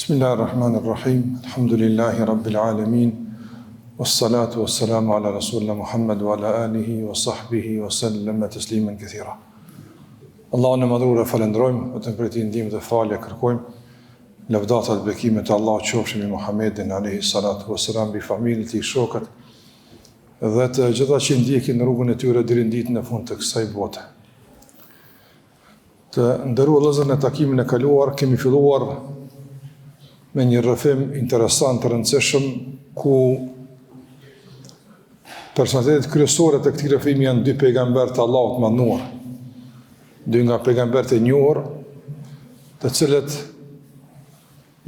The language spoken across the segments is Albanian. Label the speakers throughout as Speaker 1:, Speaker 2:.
Speaker 1: Bismillahirrahmanirrahim. Alhamdulillahi rabbil alamin. Wassalatu wassalamu ala rasulina Muhammad wa ala alihi wa sahbihi wa sallam tasliman kathira. Allahun e madhur e falendrojmë, vetëm për ti ndihmë dhe falje kërkojmë. Lavdata dhe bekimet e Allahut qofshin mbi Muhammedin alayhi salatu wassalam, bi familjen e tij, shokët dhe të gjitha që ndjekin rrugën e tyre deri në ditën e fundit të kësaj bote. Të nderuar vëllezër, në takimin e kaluar kemi filluar me një rrëfim interesant të rëndësishëm ku personalitetet kryesore të këtij rrëfimi janë dy pejgamberë të Allahut mënduar. Dy nga pejgamberët e njohur, të cilët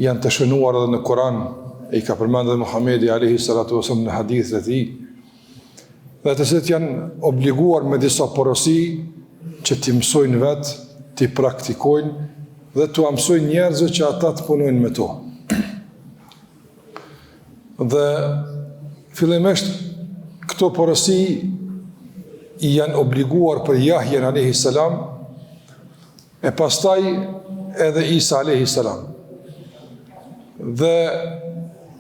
Speaker 1: janë të shënuar edhe në Kur'an, e i ka përmendur edhe Muhamedi alayhi salatu wasallam në hadithet e tij, dhe të cilët janë obliguar me disa porosi që t'i mësojnë vetë, t'i praktikojnë dhe t'u mësojnë njerëzve që ata të punojnë me to. Dhe fillimisht këto porosi janë obliguar për Jahjen alayhi salam e pastaj edhe Isa alayhi salam. Dhe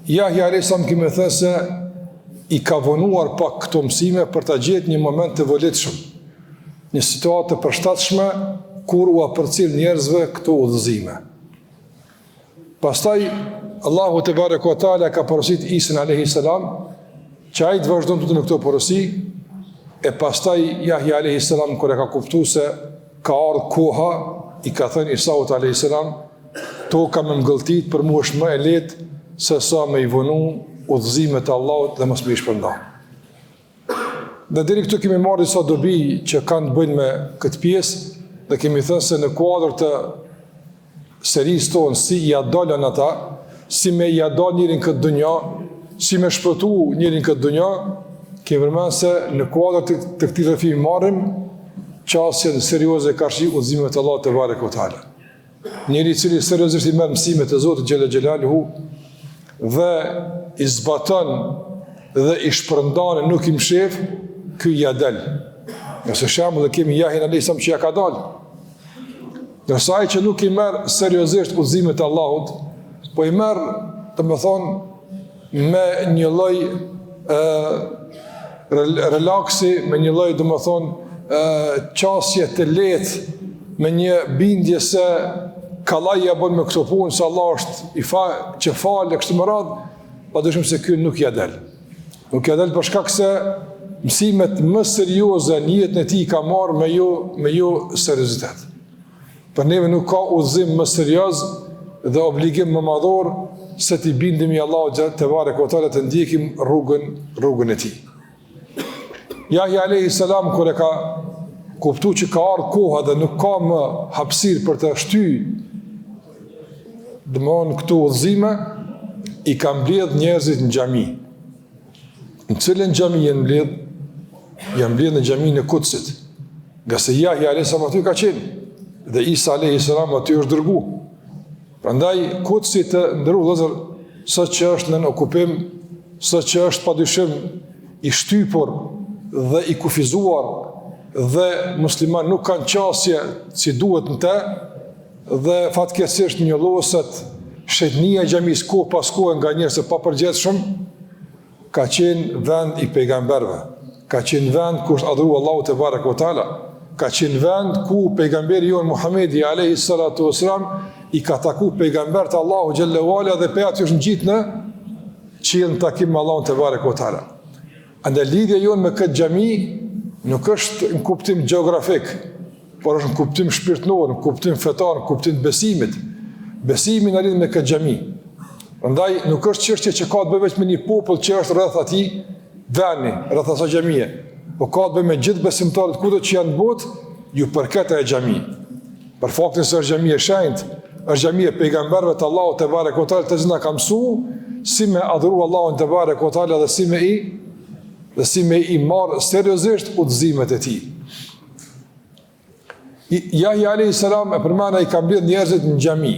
Speaker 1: Jahja alayhi salam kemi thënë se i ka vonuar pak këto mësime për ta gjetur një moment të volitshëm, një situatë të përshtatshme kur u përcjell njerëzve këto udhëzime. Pastaj Allahu te barekuhu teala ka porosit Isën alayhi salam që ai të vazhdonte në këto porosi, e pastaj Jahja alayhi salam kur e ka kuptuar se ka ardhur koha, i ka thënë Isaut alayhi salam, toka më ngëlltit për mua është më e lehtë se sa me i vonu udhëzimet e Allahut dhe mos më i shpërnda. Dhe deri këtu kemi marrë disa dobi që kanë të bëjnë me këtë pjesë dhe kemi thënë se në kuadër të serisë tonë si ja dalën ata, si me ja dal njërin këtë dunja, si me shpëtu njërin këtë dunja, kemi përmendur se në kuadër të këtij rrëfimi marrim çështjen serioze karshi udhëzimet e Allahut te barekuhu teala. Njëri i cili seriozisht i merr mësimet e Zotit xhela xhelaluhu dhe i zbaton dhe i shpërndan, nuk i mshef, ky ja dal. Nëse shembull kemi Jahjen alayhis salam që ja ka dalë. Nërsa ai që nuk i merr seriozisht udhëzimet e Allahut, po i merr, domethënë, me një lloj relaksi, me një lloj, domethënë, qasje të lehtë, me një bindje se kallaj ja bën me këto punë, se Allah është që falë kështu me radhë, padyshim se ky nuk ja del. Nuk ja del për shkak se mësimet më serioze në jetën e tij ka marrë me jo seriozitet. Për neve nuk ka udhëzim më serioz dhe obligim më madhor se t'i bindim i Allahut te barekuhu teala, të ndjekim rrugën e tij. Jahja alayhi salam kur e ka kuptuar që ka ardhur koha dhe nuk ka më hapësirë për të shtyr domthon këto udhëzime, i ka mbledh njerëzit në xhami. Në cilën xhami janë mbledh? Janë mbledh në xhaminë e Kudsit. Nga se Jahja alayhi salam aty ka qenë dhe Isa alayhi salam aty është dërguar. Prandaj Kudsi të ndërua vëllezër, sot që është në okupim, sot që është padyshim i shtypur dhe i kufizuar dhe musliman nuk kanë qasje si duhet në te, dhe fatkeqësisht njolloset shetnia e xhamisë kohë pas kohë nga njerëz të papërgjithshëm, ka qenë vend i pejgamberëve, ka qenë vend ku është adhuruar Allahu te barekuhu teala, ka qenë vend ku pejgamberi jon Muhamedi alayhi salatu wasalam i ka taku pejgambert Allahu xhallahu ala dhe pe aty është ngjitë në qiell në takim me Allahun te barekuhu teala. Andaj lidhja jon me këtë xhami nuk është në kuptim gjeografik, por është në kuptim shpirtëror, në kuptim fetar, në kuptim të besimit. Besimi na lidh me këtë xhami. Prandaj nuk është çështje që ka të bëjë vetëm me një popull që është rreth atij vani, rreth asaj xhamie, por ka të bëjë me gjithë besimtarët kudo që janë në botë, ju përket ajo xhami. Për faktin se është xhamia e shenjtë, është xhamia e pejgamberëve të Allahut te barekuhu teala, të cilën ka mësuar si me adhuru Allahun te barekuhu teala dhe si me i marr seriozisht udhëzimet e tij. Jahja alayhi salam e përmana i ka mbledh njerëzit në xhami.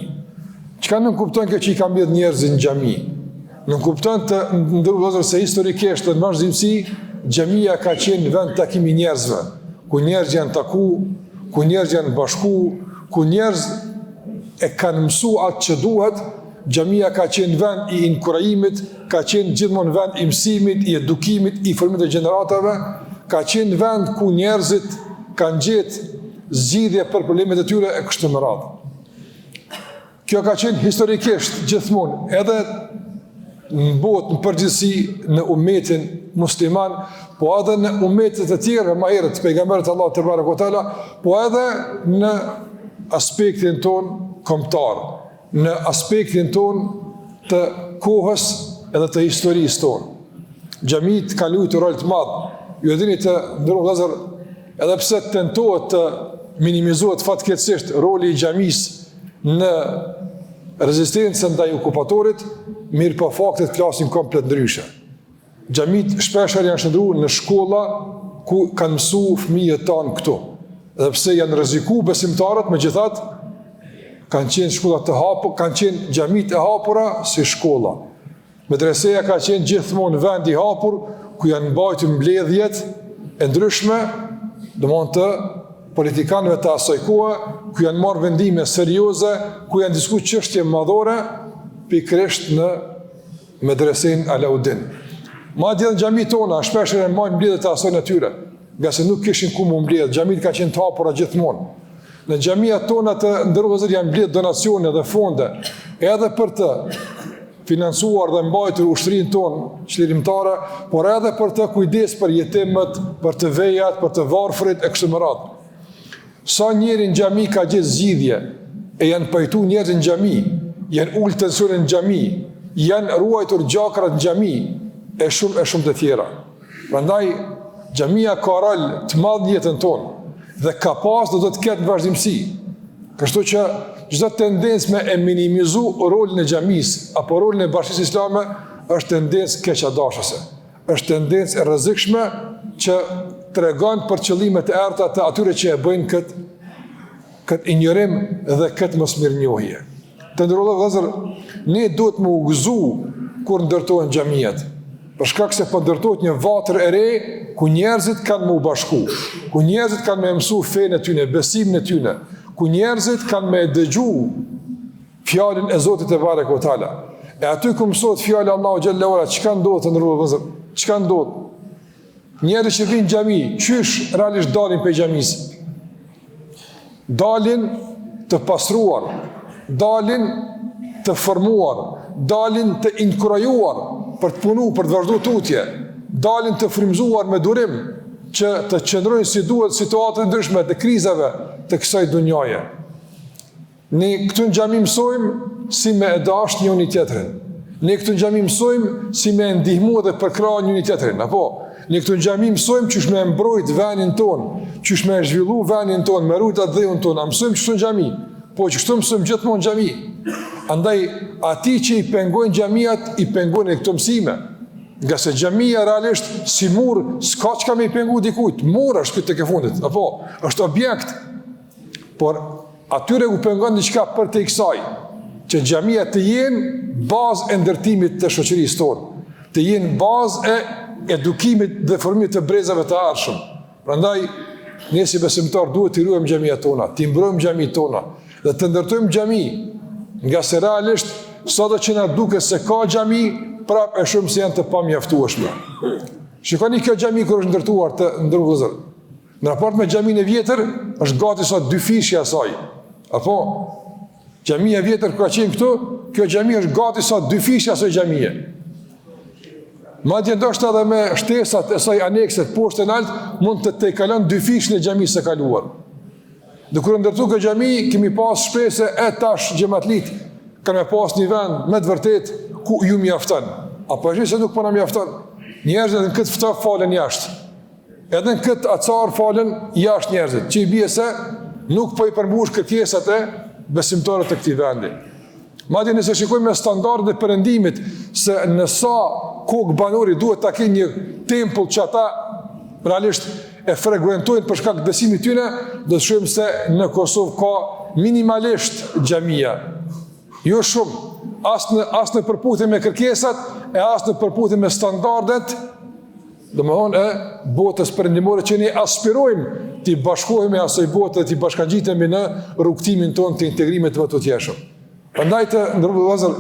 Speaker 1: Çka nuk kupton kjo që i ka mbledh njerëzit në xhami? Nuk kupton të ndërvozur se historikisht në vazhdimsi xhamia ka qenë vend takimi njerëzve, ku njerëz janë taku, ku njerëz janë bashku, ku njerëz e kanë mësuar atë që duhet xhamia ka qenë vend i inkurajimit, ka qenë gjithmonë vend i mësimit, i edukimit, i formimit të gjeneratave, ka qenë vend ku njerëzit kanë gjetë zgjidhje për problemet e tyre e kështu me radhë. Kjo ka qenë historikisht gjithmonë, edhe në botë, në përgjithësi, në umetin musliman, po edhe në umetet e tjera më herët, pejgamberët Allah te barekuhu teala, po edhe në aspektin ton kombëtar, në aspektin ton të kohës edhe të historisë ton. Xhamit ka luajtur rol të madh. Ju e dini të ndërrohet vëllezër, edhe pse tentohet të minimizohet fatkeqësisht roli i xhamisë në rezistencën ndaj okupatorit, mirë po faktet flasin komplet ndryshe. Xhamit shpeshherë janë shndruar në shkolla ku kanë mësuar fëmijët tanë këtu. Edhe pse janë rrezikuar besimtarët, megjithatë kanë qenë shkolla të hapura, kanë qenë xhamit e hapura si shkolla. Medreseja ka qenë gjithmonë vend i hapur ku janë mbajtur mbledhjet e ndryshme, domthonë të politikanëve të asaj kohe, ku janë marrë vendime serioze, ku janë diskutuar çështje madhore, pikërisht në medresen Alaudin. Madje në xhamit tona shpeshherë mbajnë mbledhjet e asaj natyre, nga se nuk kishin ku mu mbledh, xhamit ka qenë të hapura gjithmonë. Në xhamia tona të ndërruar janë mbledh donacione dhe fonde, edhe për të financuar dhe mbajtur ushtrinë tonë çlirimtare, por edhe për të kujdes për jetimët, për të vejat, për të varfrit e kështu me radhë. Sa njeri në xhami ka gjetë zgjidhje e janë pajtu njerëz në xhami, janë ulë tensionin në xhami, janë ruajtur gjakrat në xhami e shumë të tjera. Prandaj xhamia ka rol të madh në jetën tonë dhe ka pas do të ketë vazhdimsi. Kështu që çdo tendencë me e minimizu rolin e xhamisë apo rolin e Bashkisë Islame është tendencë keqadashëse. Është tendencë e rrezikshme që tregon për qëllimet e errta të atyre që e bëjnë këtë injorim dhe këtë mosmirnjohje. Të ndërrohet vëllezër, ne duhet më u gëzu kur ndërtohen xhamiat. Për shkak se po ndërtohet një vatër e re ku njerëzit kanë më u bashku, ku njerëzit kanë më mësu fenë e tyre, besimin e tyre, ku njerëzit kanë më dëgju fjalën e Zotit te barekuhu teala. E aty ku mësohet fjala Allahu xhallahu ala, çka ndodhet të ndërrohet vëllezër? Çka ndodh? Njerëz që vinë në xhami, qysh realisht dalin pe xhamisë? Dalin të pasruar, dalin të formuar, dalin të inkurajuar për të punu, për të vazhduar tutje, dalin të frymzuar me durim që të qëndrojnë si duhet situatët ndryshme të krizave të kësaj dunjaje. Ne këtu në xhami mësojmë si me e dashur njëri tjetrin. Ne këtu në xhami mësojmë si me ndihmu dhe përkrah njëri tjetrin, apo ne këtu në xhami mësojmë çish me mbrojt vendin ton, çish me zhvillu vendin ton, me rujt atë dhëun ton. Mësojmë këtu në xhami, po që këtu mësojmë gjithmonë në xhami. Andaj ati që i pengojnë xhamiat i pengojnë këto mësime. Nga se xhamia realisht si mur s'ka çka me i pengu dikujt, mur është këtë tek e fundit, apo është objekt. Por atyre u pengon diçka për te kësaj, që xhamia të jenë bazë e ndërtimit të shoqërisë tonë, të jenë bazë e edukimit dhe formimit të brezave të ardhshëm. Prandaj ne si besimtar duhet të ruajmë xhamiat tona, të mbrojmë xhamiat tona dhe të ndërtojmë xhami, nga se realisht sado që na duket se ka xhami, prap e shumë se janë të pamjaftueshme. Shikoni kjo xhami kur është ndërtuar të ndërvëllëzër. Në raport me xhamin e vjetër është gati sa 2 fishë asaj. Apo xhamia e vjetër kur ka qenë këtu, kjo xhami është gati sa 2 fishë asaj xhamie. Madje ndoshta edhe me shtesat e saj anekset poshtë në lart mund të tejkalon 2 fishën e xhamisë së kaluar. Dhe kur ndërtu kjo xhami, kemi pas shpresë e tash xhamatlit kanë pas një vend me të vërtet ku ju mjafton. Apo është se nuk po na mjafton. Njerëzit në këtë ftaf falen jashtë. Edhe në këtë acar falen jashtë njerëzit, që i bie se nuk po i përmbush kërkesat e besimtarëve të këtij vendi. Madje nëse shikojmë me standardet e perëndimit se në sa kokë banori duhet ta kenë një tempull që ata realisht e frekuentojnë për shkak të besimit tyre, do të shohim se në Kosovë ka minimalisht xhamia. Jo shumë, as në përputhje me kërkesat e as në përputhje me standardet, domethënë e botës perëndimore që ne aspirojmë të bashkohemi asaj bote, të bashkangjitemi në rrugtimin tonë të integrimit të vërtetshëm. Prandaj të ndërvëllazër,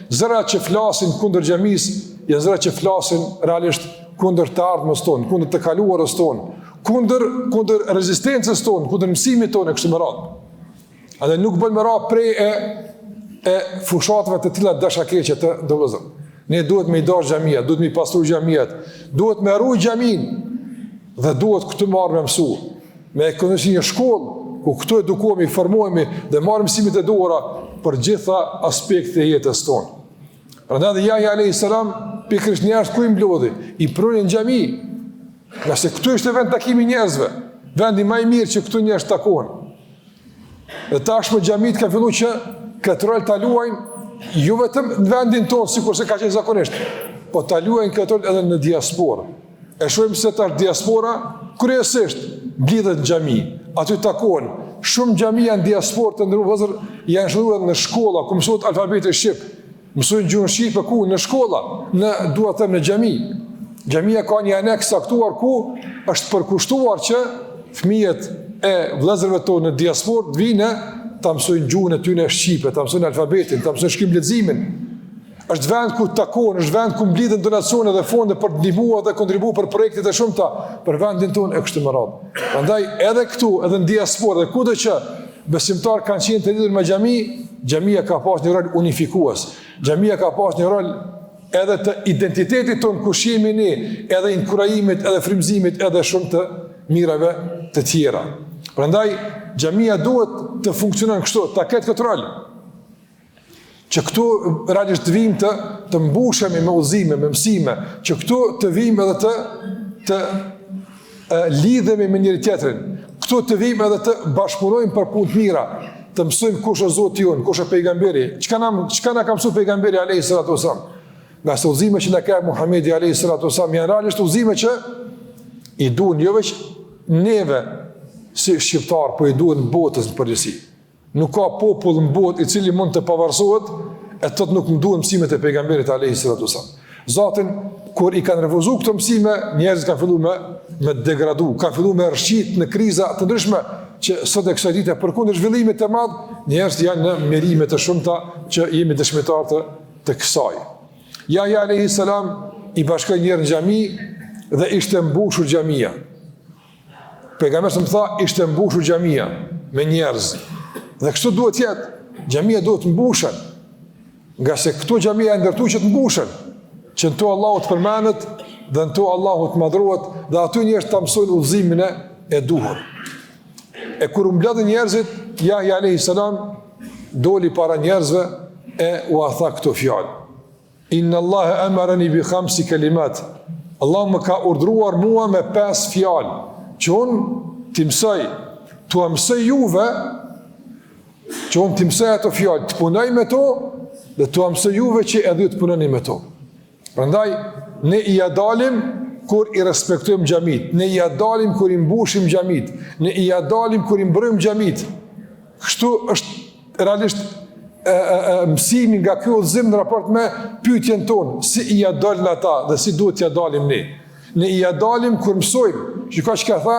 Speaker 1: zërat që flasin kundër xhamisë, janë zërat që flasin realisht kundër të ardhmës tonë, kundër të kaluarës tonë, kundër rezistencës tonë, kundër mësimit tonë e kështu me radhë. Edhe nuk bën me radhë prej e fushatëve të tilla dashakeqe të ndërvëllazër. Ne duhet me i dash xhamia, duhet me i pastru xhamiat, duhet me ruaj xhamin dhe duhet këtu marrë me mësu, me këndësi një shkollë ku këtu edukohemi, formohemi dhe marrim mësimet e duhura për gjitha aspektet e jetës tonë. Prandaj Jahja alayhis salam pikërisht njerëz ku i mblodhi, i pruni në xhami, nga se këtu ishte vend takimi njerëzve, vendi më i mirë që këtu njerëz takohen. Dhe tashmë xhamit ka filluar që këtë rol ta luajnë jo vetëm në vendin tonë, sikurse ka qenë zakonisht, po ta luajnë këtë rol edhe në diasporë. E shohim se tash diaspora kryesisht blidhet në xhami, aty takohen. Shumë xhamia në diasporë të ndërvëzër janë shënuar në shkolla, ku mësohet alfabeti shqip, mësojnë gjuhën shqipe ku në shkolla, dua të them në xhami. Xhamia ka një aneks saktuar ku është përkushtuar që fëmijët e vëllezërve tonë në diasporë të vinë ta mësojnë gjuhën e tyre shqipe, ta mësojnë alfabetin, ta mësojnë shkrim leximin. Është vend ku takohen, është vend ku mblidhen donacione dhe fonde për të ndihmuar dhe kontribuar për projekte të shumta për vendin tonë e kështu me radhë. Prandaj edhe këtu, edhe në diasporë, dhe kudo që besimtar kanë qenë të lidhur me xhami, xhamia ka pasur një rol unifikues. Xhamia ka pasur një rol edhe të identitetit tonë kush jemi ne, edhe inkurajimit, edhe frymëzimit, edhe shumë të mirave të tjera. Prandaj xhamia duhet të funksionojë kështu, ta ketë këtë rol. Që këtu realisht të vim të mbushemi me udhëzime, me mësime, që këtu të vim edhe të lidhemi me njëri tjetrin, këtu të vim edhe të bashkëpunojmë për punë të mira, të mësojmë kush është Zoti jon, kush është pejgamberi, çka na ka mësuar pejgamberi alayhis salatu wasallam. Nga se udhëzime që na ka Muhamedi alayhis salatu wasallam janë realisht udhëzime që i duhen jo vetëm neve si shqiptar, po i duhen botës në përgjithësi. Nuk ka popull në botë i cili mund të pavarësohet e tot nuk më duhen mësimet e pejgamberit alayhis salatu wasallam. Zatin kur i kanë refuzuar këto mësime, njerëzit kanë filluar me degradu, kanë filluar me rrshit në kriza të ndryshme që sot e kësaj dite përkundër zhvillimit të madh, njerëzit janë në merime të shumta që jemi dëshmitar të kësaj. Jahja alayhis salam i bashkoi njerëz në xhami dhe ishte mbushur xhamia. Pejgamberi më tha ishte mbushur xhamia me njerëz. Dhe kështu duhet jetë, xhamia duhet mbushen, nga se këto xhamia e ndërtu që të mbushen, që në to Allahu të përmenet, dhe në to Allahu të madhruat, dhe aty njerëz të mësojnë udhëzimin e duhur. E kur mbledhën njerëzit, Jahja alayhis salam doli para njerëzve e u tha këto fjalë. Inna Allahe amarani bi khamsi kalimat. Allah më ka urdhruar mua me 5 fjalë, që unë t'i mësoj, t'u mësoj juve, që unë t'i mësoj ato fjallë, të punoj me to, dhe t'u mësoj juve që edhe të punoni me to. Prandaj, ne i adalim kur i respektojmë xhamit, ne i adalim kur i mbushim xhamit, ne i adalim kur i mbrojmë xhamit. Kështu është realisht mësimi nga ky udhëzim në raport me pyetjen tonë, si i adalin ata dhe si duhet t'i adalim ne. Ne i adalim kur mësojmë. Shikoj çka tha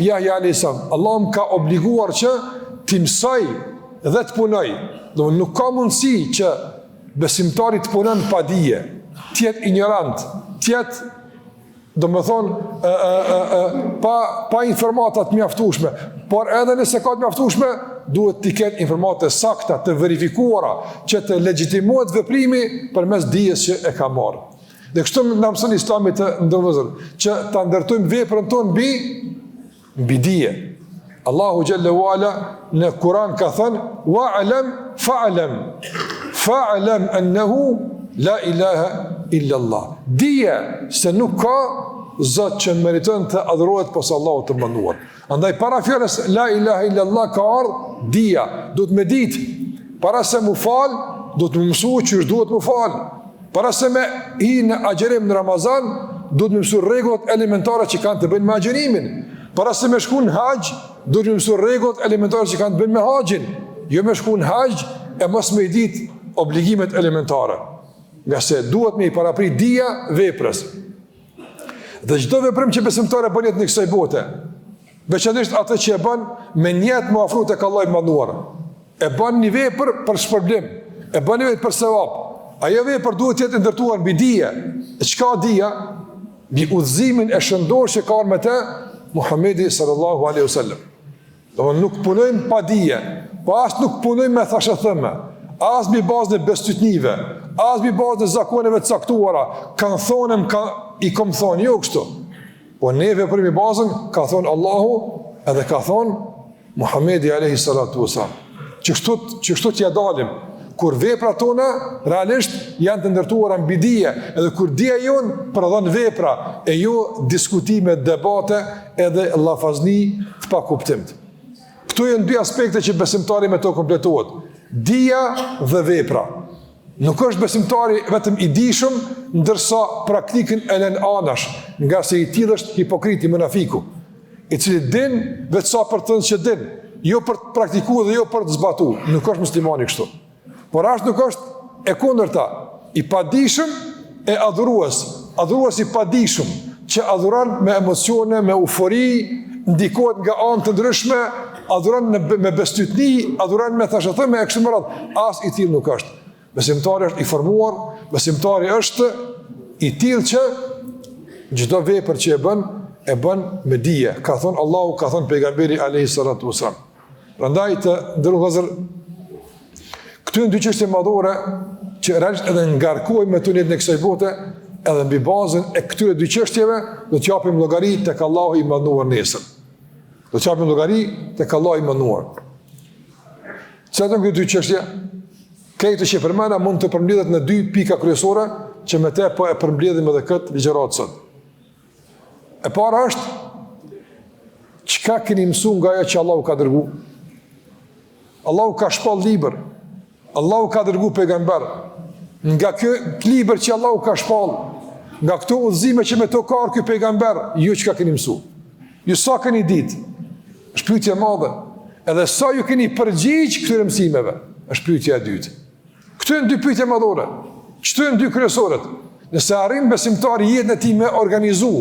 Speaker 1: Jahja alayhis salam. Allah më ka obliguar që t'i mësoj dhe të punoj. Do nuk ka mundësi që besimtari të punon pa dije, të jetë ignorant, të jetë pa informata të mjaftueshme, por edhe nëse ka të mjaftueshme, duhet t'i ketë informata sakta, të verifikuara, që të legjitimohet veprimi përmes dijes që e ka marrë. Dhe kështu na mëson Islami të ndërvëzër, që ta ndërtojmë veprën tonë mbi dije. Allahu xhallahu ala në Kur'an ka thënë: "Wa'lam fa'lam annahu la ilaha illa Allah." Dije se nuk ka Zot që meriton të adhurohet posa Allahut të mënduar. Andaj para fjalës la ilaha illa Allah ka ardhur dija, duhet me ditë. Para se mu fal, duhet më mësuar që duhet më fal. Para se me hi në agjerim në Ramazan, duhet me mësuar rregullat elementare që kanë të bëjnë me agjerimin. Para se me shku në haxh, duhet me mësuar rregullat elementare që kanë të bëjnë me haxhin. Jo me shku në haxh e mos me ditë obligimet elementare. Nga se duhet me i paraprit dija veprës. Dhe çdo veprim që besimtari bën jetë në kësaj bote, veçanërisht atë që e bën me niyet më afro tek Allahu i Madhuar, e bën një vepër për shpërblim, e bëni vetë për sevap. Ajo vepër duhet të jetë ndërtuar mbi dije. E çka dija? Mbi udhëzimin e shëndor që ka me të Muhamedi sallallahu alaihi wasallam. Do nuk punojmë pa dije, pa as nuk punojmë me thashëthëme, as mbi bazën e bestytnive, as mbi bazën e zakoneve të caktuara, kanë thonë i kom thonë, jo kështu. Po ne veprimi bazën ka thonë Allahu edhe ka thonë Muhamedi alayhi salatu wasallam. Çështu t'ja dalim, kur veprat tona realisht janë të ndërtuara mbi dije, edhe kur dija jonë prodhon vepra e jo diskutime, debate edhe llafazni të pakuptimit. Këto janë dy aspekte që besimtari me to kompletohet. Dija dhe vepra. Nuk është besimtari vetëm i dijshëm, ndërsa praktikën e lën anash, nga se i tillë është hipokriti, munafiku, i cili din vetë sa për të që din, jo për të praktikuar dhe jo për të zbatuar. Nuk është muslimani kështu. Por as nuk është e kundërta, i padijshëm e adhurues i padijshëm, që adhuron me emocione, me eufori, ndikohet nga anë të ndryshme, adhuron me bestytni, adhuron me thashëthëme e kështu me radhë. As i tillë nuk është. Besimtari është i formuar, besimtari është i tillë që çdo vepër që e bën me dije. Ka thonë Allahu, ka thonë pejgamberi alayhi salatu wasallam. Prandaj të ndërru vëllezër, këtu janë dy çështje madhore që realisht edhe ngarkohemi me tunetën e kësaj bote, edhe mbi bazën e këtyre dy çështjeve do të japim llogari tek Allahu i mënduar nesër. Do të japim llogari tek Allahu i mënduar. Çfarë janë këto dy çështje? Këto që përmenda mund të përmbledhet në dy pika kryesore që me te po e përmbledhim edhe këtë ligjëratë sot. E para është çka keni mësuar nga ajo që Allahu ka dërguar. Allahu ka shpall libër. Allahu ka dërguar pejgamber. Nga ky libër që Allahu ka shpall, nga këto udhëzime që me to ka ky pejgamber, ju çka keni mësuar. Ju sa keni ditë? Është pyetje e madhe. Edhe sa ju keni përgjigj këtyre mësimeve? Është pyetja e dytë. Këto janë dy pyetje madhore. Këto janë dy kryesorët. Nëse arrin besimtari jetën e tij me organizu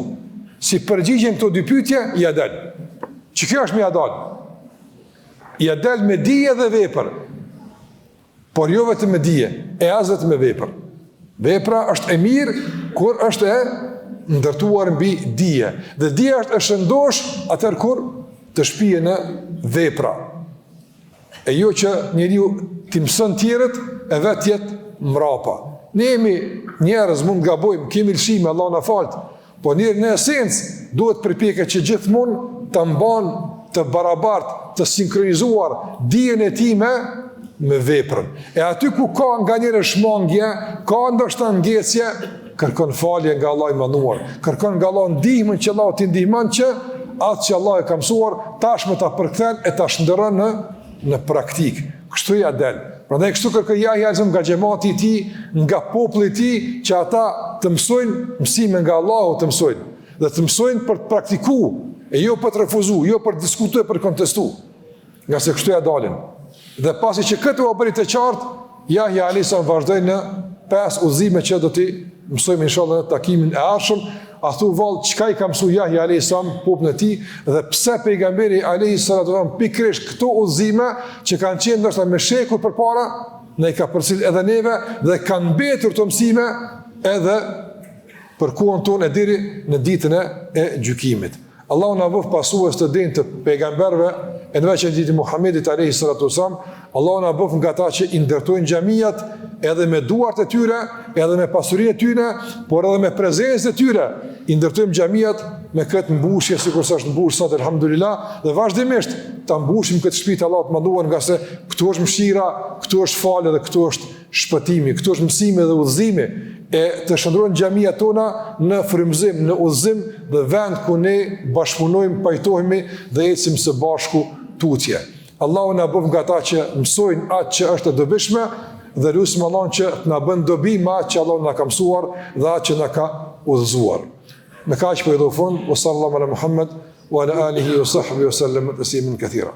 Speaker 1: si përgjigjen këto dy pyetje, ja dal. Që kjo është me ja dal. Ja dal me dije dhe vepër. Por jo vetëm me dije, e as vetëm me vepër. Vepra është e mirë kur është e ndërtuar mbi dije. Dhe dija është e shëndosh atëherë kur të shpije në vepra. E jo që njeriu t'i mëson tjerët e vetë jetë mrapa. Ne jemi njerëz, mund gabojmë, kemi lëshime, Allah na falt, po njëri në esencë duhet përpjeket që gjithmonë të mban të barabart, të sinkronizuar dijen e tij me veprën. E aty ku ka nga njëre shmangje, ka ndoshta ngecje, kërkon falje nga Allah i mënduar, kërkon nga Allah ndihmën që Allah t'i ndihmon që atë që Allah e ka mësuar tashmë ta përkthen e ta shndërron në praktik. Kështu ja del. Prandaj kështu kërkoj Jahja nga xhamati i tij, nga populli i tij, që ata të mësojnë mësime nga Allahu, të mësojnë dhe të mësojnë për të praktikuar, e jo për të refuzuar, jo për të diskutuar, për të kontestuar. Nga se kështu ja dalin. Dhe pasi që këtë u bëri të qartë, Jahja alayhis vazhdoi në 5 udhëzime që do t'i mësojmë inshallah në takimin e ardhshëm. A thu vallë çka i ka mësuar Jahja alayhis popullin e tij dhe pse pejgamberi alayhis salam pikërisht këto udhëzime që kanë qenë ndoshta me shekuj përpara, ne i ka përcjell edhe neve dhe kanë mbetur të mësime edhe për kohën tonë deri në ditën e gjykimit. Allahu na bëf pasues të denjtë të pejgamberëve, e në veçantë ditën e Muhamedit alayhis salam. Allahu na bëf nga ata që i ndërtojnë xhamiat edhe me duart e tyre, edhe me pasurinë e tyre, por edhe me prezencën e tyre. I ndërtojmë xhamiat me këtë mbushje sikur sa është mbushur sot elhamdulillah, dhe vazhdimisht ta mbushim këtë shtëpi të Allahut të mënduar, nga se këtu është mëshira, këtu është falë dhe këtu është shpëtimi, këtu është mësimi dhe udhëzimi. E të shndrojnë xhamiat tona në frymëzim, në udhëzim dhe vend ku ne bashkëpunojmë, pajtohemi dhe ecim së bashku tutje. Allahu na bëf nga ata që mësojnë atë që është e dobishme dhe lutim Allahun që të na bën dobi me atë që Allahu na ka mësuar dhe atë që na ka udhëzuar. Me kaq po i do fund, sallallahu ala Muhammad wa ala alihi wa sahbihi wa sallam tasliman katira.